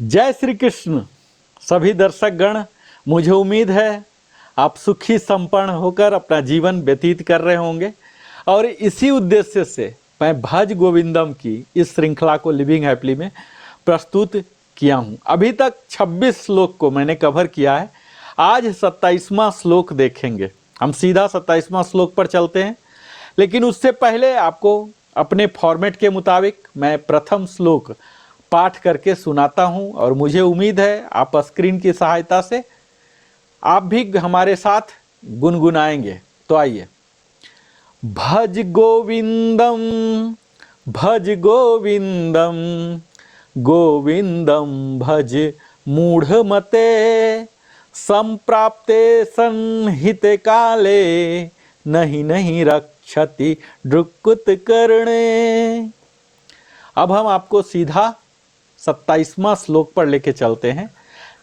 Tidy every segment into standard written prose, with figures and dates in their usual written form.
जय श्री कृष्ण सभी दर्शक गण। मुझे उम्मीद है आप सुखी संपन्न होकर अपना जीवन व्यतीत कर रहे होंगे और इसी उद्देश्य से मैं भज गोविंदम की इस श्रृंखला को लिविंग हैप्पीली में प्रस्तुत किया हूँ। अभी तक 26 श्लोक को मैंने कवर किया है। आज 27वां श्लोक देखेंगे। हम सीधा 27वां श्लोक पर चलते हैं, लेकिन उससे पहले आपको अपने फॉर्मेट के मुताबिक मैं प्रथम श्लोक पाठ करके सुनाता हूं और मुझे उम्मीद है आप स्क्रीन की सहायता से आप भी हमारे साथ गुनगुनाएंगे। तो आइए। भज गोविंदम गोविंदम भज मूढ़मते संप्राप्ते सन्हिते काले नहीं रक्षति ड्रुकुत करणे। अब हम आपको सीधा 27वां श्लोक पर लेके चलते हैं,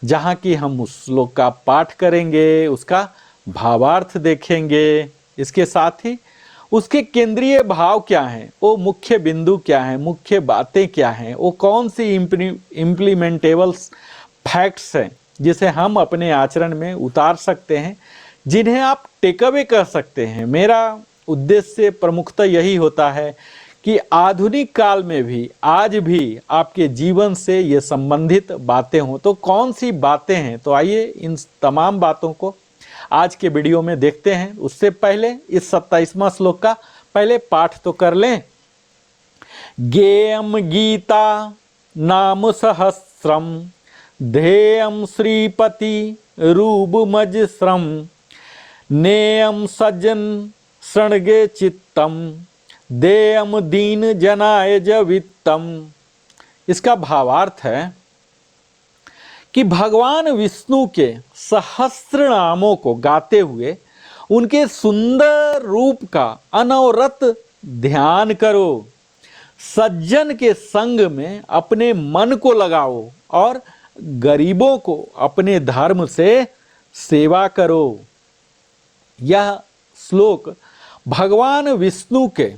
जहाँ की हम उस श्लोक का पाठ करेंगे, उसका भावार्थ देखेंगे, इसके साथ ही उसके केंद्रीय भाव क्या हैं, वो मुख्य बिंदु क्या हैं, मुख्य बातें क्या हैं, वो कौन सी इम्प्लीमेंटेबल फैक्ट्स हैं जिसे हम अपने आचरण में उतार सकते हैं, जिन्हें आप टेकअवे कर सकते हैं। मेरा उद्देश्य प्रमुखतः यही होता है कि आधुनिक काल में भी आज भी आपके जीवन से ये संबंधित बातें हों। तो कौन सी बातें हैं, तो आइए इन तमाम बातों को आज के वीडियो में देखते हैं। उससे पहले इस 27वां श्लोक का पहले पाठ तो कर लें। गेयम गीता नाम सहस्रम ध्येयम श्रीपति रूपमजस्रम नेयम सज्जन शृणगे चित्तम देयम दीन जनाय जवित्तम। इसका भावार्थ है कि भगवान विष्णु के सहस्त्र नामों को गाते हुए उनके सुंदर रूप का अनवरत ध्यान करो, सज्जन के संग में अपने मन को लगाओ और गरीबों को अपने धर्म से सेवा करो। यह श्लोक भगवान विष्णु के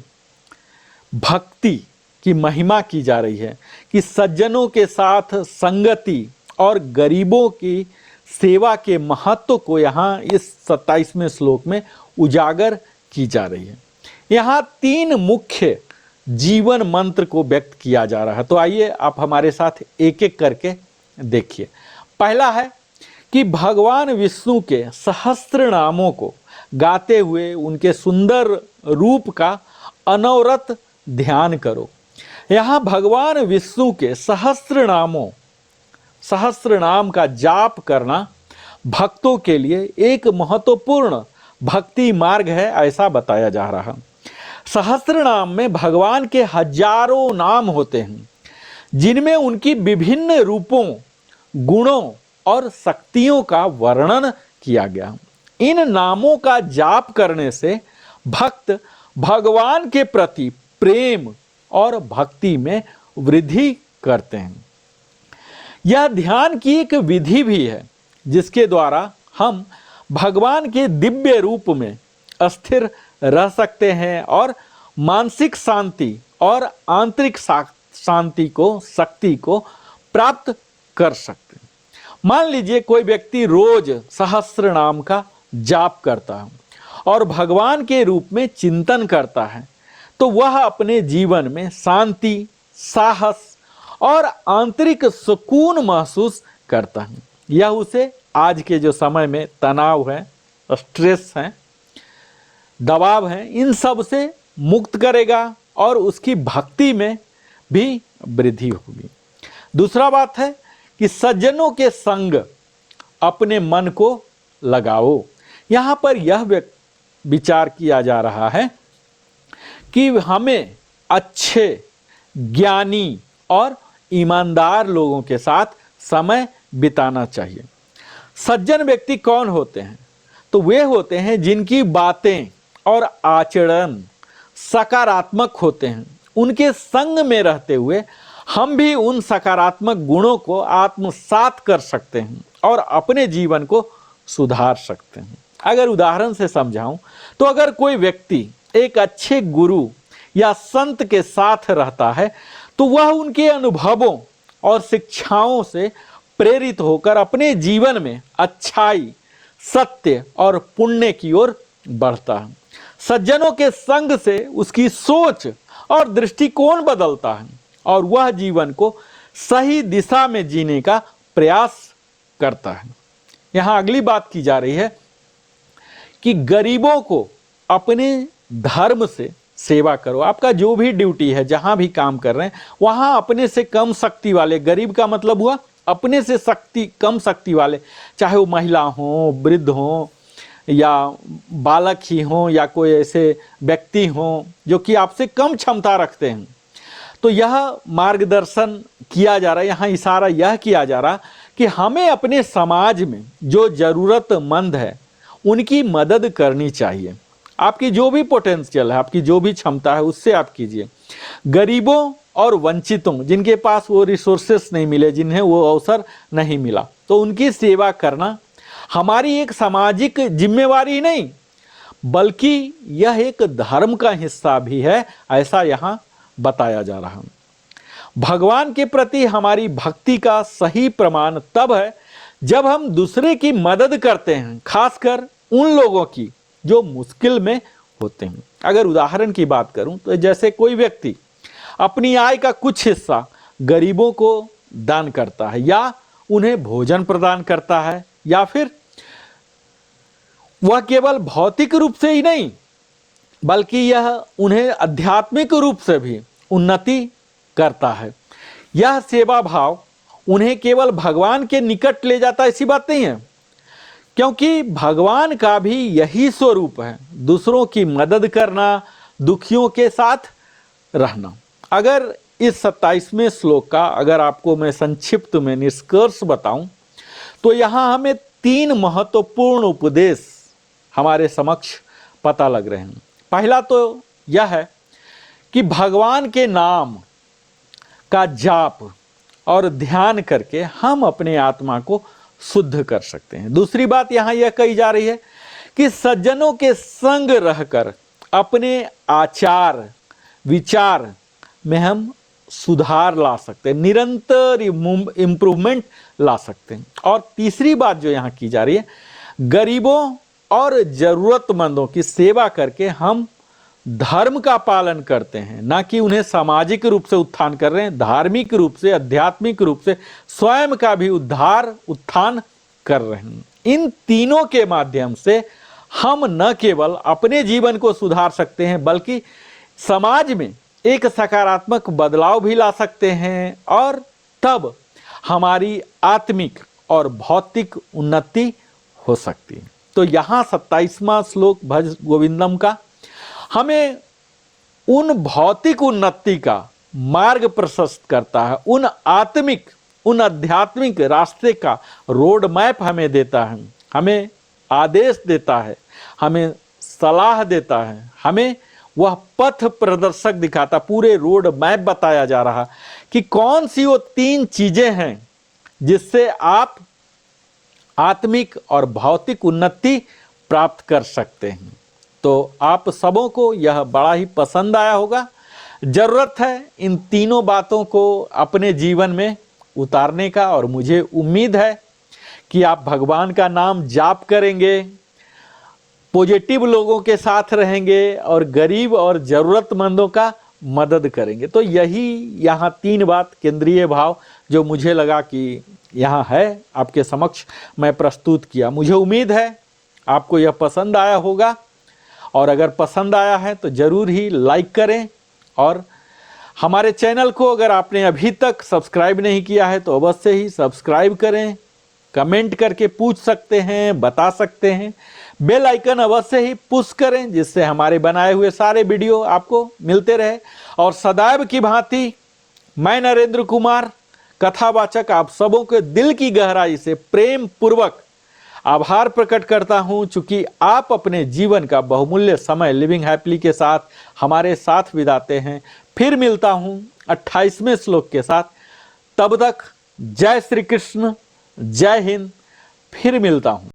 भक्ति की महिमा की जा रही है कि सज्जनों के साथ संगति और गरीबों की सेवा के महत्व को यहाँ इस 27वें श्लोक में उजागर की जा रही है। यहाँ 3 मुख्य जीवन मंत्र को व्यक्त किया जा रहा है। तो आइए आप हमारे साथ एक एक करके देखिए। पहला है कि भगवान विष्णु के सहस्त्र नामों को गाते हुए उनके सुंदर रूप का अनवरत ध्यान करो। यहाँ भगवान विष्णु के सहस्त्र नाम का जाप करना भक्तों के लिए एक महत्वपूर्ण भक्ति मार्ग है, ऐसा बताया जा रहा है। सहस्त्र नाम में भगवान के हजारों नाम होते हैं, जिनमें उनकी विभिन्न रूपों, गुणों और शक्तियों का वर्णन किया गया। इन नामों का जाप करने से भक्त भगवान के प्रति प्रेम और भक्ति में वृद्धि करते हैं। यह ध्यान की एक विधि भी है, जिसके द्वारा हम भगवान के दिव्य रूप में स्थिर रह सकते हैं और मानसिक शांति और आंतरिक शांति को, शक्ति को प्राप्त कर सकते हैं। मान लीजिए कोई व्यक्ति रोज सहस्त्र नाम का जाप करता है और भगवान के रूप में चिंतन करता है, तो वह अपने जीवन में शांति, साहस और आंतरिक सुकून महसूस करता है। यह उसे आज के जो समय में तनाव है, स्ट्रेस है, दबाव है, इन सब से मुक्त करेगा और उसकी भक्ति में भी वृद्धि होगी। दूसरा बात है कि सज्जनों के संग अपने मन को लगाओ। यहाँ पर यह विचार किया जा रहा है कि हमें अच्छे, ज्ञानी और ईमानदार लोगों के साथ समय बिताना चाहिए। सज्जन व्यक्ति कौन होते हैं? तो वे होते हैं जिनकी बातें और आचरण सकारात्मक होते हैं। उनके संग में रहते हुए हम भी उन सकारात्मक गुणों को आत्मसात कर सकते हैं और अपने जीवन को सुधार सकते हैं। अगर उदाहरण से समझाऊं तो अगर कोई व्यक्ति एक अच्छे गुरु या संत के साथ रहता है, तो वह उनके अनुभवों और शिक्षाओं से प्रेरित होकर अपने जीवन में अच्छाई, सत्य और पुण्य की ओर बढ़ता है। सज्जनों के संग से उसकी सोच और दृष्टिकोण बदलता है और वह जीवन को सही दिशा में जीने का प्रयास करता है। यहां अगली बात की जा रही है कि गरीबों को अपने धर्म से सेवा करो। आपका जो भी ड्यूटी है, जहां भी काम कर रहे हैं, वहां अपने से कम शक्ति वाले, गरीब का मतलब हुआ अपने से कम शक्ति वाले, चाहे वो महिला हो, वृद्ध हो, या बालक ही हो, या कोई ऐसे व्यक्ति हो जो कि आपसे कम क्षमता रखते हैं। तो यह मार्गदर्शन किया जा रहा है, यहाँ इशारा यह किया जा रहा कि हमें अपने समाज में जो ज़रूरतमंद है उनकी मदद करनी चाहिए। आपकी जो भी पोटेंशियल है, आपकी जो भी क्षमता है, उससे आप कीजिए। गरीबों और वंचितों, जिनके पास वो रिसोर्सेस नहीं मिले, जिन्हें वो अवसर नहीं मिला, तो उनकी सेवा करना हमारी एक सामाजिक जिम्मेवारी नहीं, बल्कि यह एक धर्म का हिस्सा भी है, ऐसा यहाँ बताया जा रहा है। भगवान के प्रति हमारी भक्ति का सही प्रमाण तब है जब हम दूसरे की मदद करते हैं, खासकर उन लोगों की जो मुश्किल में होते हैं। अगर उदाहरण की बात करूं तो जैसे कोई व्यक्ति अपनी आय का कुछ हिस्सा गरीबों को दान करता है, या उन्हें भोजन प्रदान करता है, या फिर वह केवल भौतिक रूप से ही नहीं बल्कि यह उन्हें आध्यात्मिक रूप से भी उन्नति करता है। यह सेवा भाव उन्हें केवल भगवान के निकट ले जाता, ऐसी बात नहीं है, क्योंकि भगवान का भी यही स्वरूप है, दूसरों की मदद करना, दुखियों के साथ रहना। अगर इस 27वें श्लोक का अगर आपको मैं संक्षिप्त में निष्कर्ष बताऊं तो यहाँ हमें 3 महत्वपूर्ण उपदेश हमारे समक्ष पता लग रहे हैं। पहला तो यह है कि भगवान के नाम का जाप और ध्यान करके हम अपने आत्मा को शुद्ध कर सकते हैं। दूसरी बात यहाँ यह कही जा रही है कि सज्जनों के संग रहकर अपने आचार विचार में हम सुधार ला सकते हैं, निरंतर इम्प्रूवमेंट ला सकते हैं। और तीसरी बात जो यहाँ की जा रही है, गरीबों और जरूरतमंदों की सेवा करके हम धर्म का पालन करते हैं, ना कि उन्हें सामाजिक रूप से उत्थान कर रहे हैं, धार्मिक रूप से, आध्यात्मिक रूप से स्वयं का भी उत्थान कर रहे हैं। इन तीनों के माध्यम से हम न केवल अपने जीवन को सुधार सकते हैं बल्कि समाज में एक सकारात्मक बदलाव भी ला सकते हैं, और तब हमारी आत्मिक और भौतिक उन्नति हो सकती है। तो यहाँ 27वां श्लोक भज गोविंदम का हमें उन भौतिक उन्नति का मार्ग प्रशस्त करता है, उन आत्मिक, उन आध्यात्मिक रास्ते का रोड मैप हमें देता है, हमें आदेश देता है, हमें सलाह देता है, हमें वह पथ प्रदर्शक दिखाता, पूरे रोड मैप बताया जा रहा कि कौन सी वो 3 चीजें हैं जिससे आप आत्मिक और भौतिक उन्नति प्राप्त कर सकते हैं। तो आप सबों को यह बड़ा ही पसंद आया होगा। जरूरत है इन तीनों बातों को अपने जीवन में उतारने का, और मुझे उम्मीद है कि आप भगवान का नाम जाप करेंगे, पॉजिटिव लोगों के साथ रहेंगे और गरीब और ज़रूरतमंदों का मदद करेंगे। तो यही यहाँ 3 बात केंद्रीय भाव जो मुझे लगा कि यहाँ है, आपके समक्ष मैं प्रस्तुत किया। मुझे उम्मीद है आपको यह पसंद आया होगा, और अगर पसंद आया है तो ज़रूर ही लाइक करें, और हमारे चैनल को अगर आपने अभी तक सब्सक्राइब नहीं किया है तो अवश्य ही सब्सक्राइब करें। कमेंट करके पूछ सकते हैं, बता सकते हैं। बेल आइकन अवश्य ही पुश करें जिससे हमारे बनाए हुए सारे वीडियो आपको मिलते रहे। और सदैव की भांति मैं नरेंद्र कुमार कथावाचक आप सबों के दिल की गहराई से प्रेम पूर्वक आभार प्रकट करता हूं, चूंकि आप अपने जीवन का बहुमूल्य समय लिविंग हैप्पीली के साथ हमारे साथ बिताते हैं। फिर मिलता हूं 28वें श्लोक के साथ। तब तक जय श्री कृष्ण, जय हिंद। फिर मिलता हूं।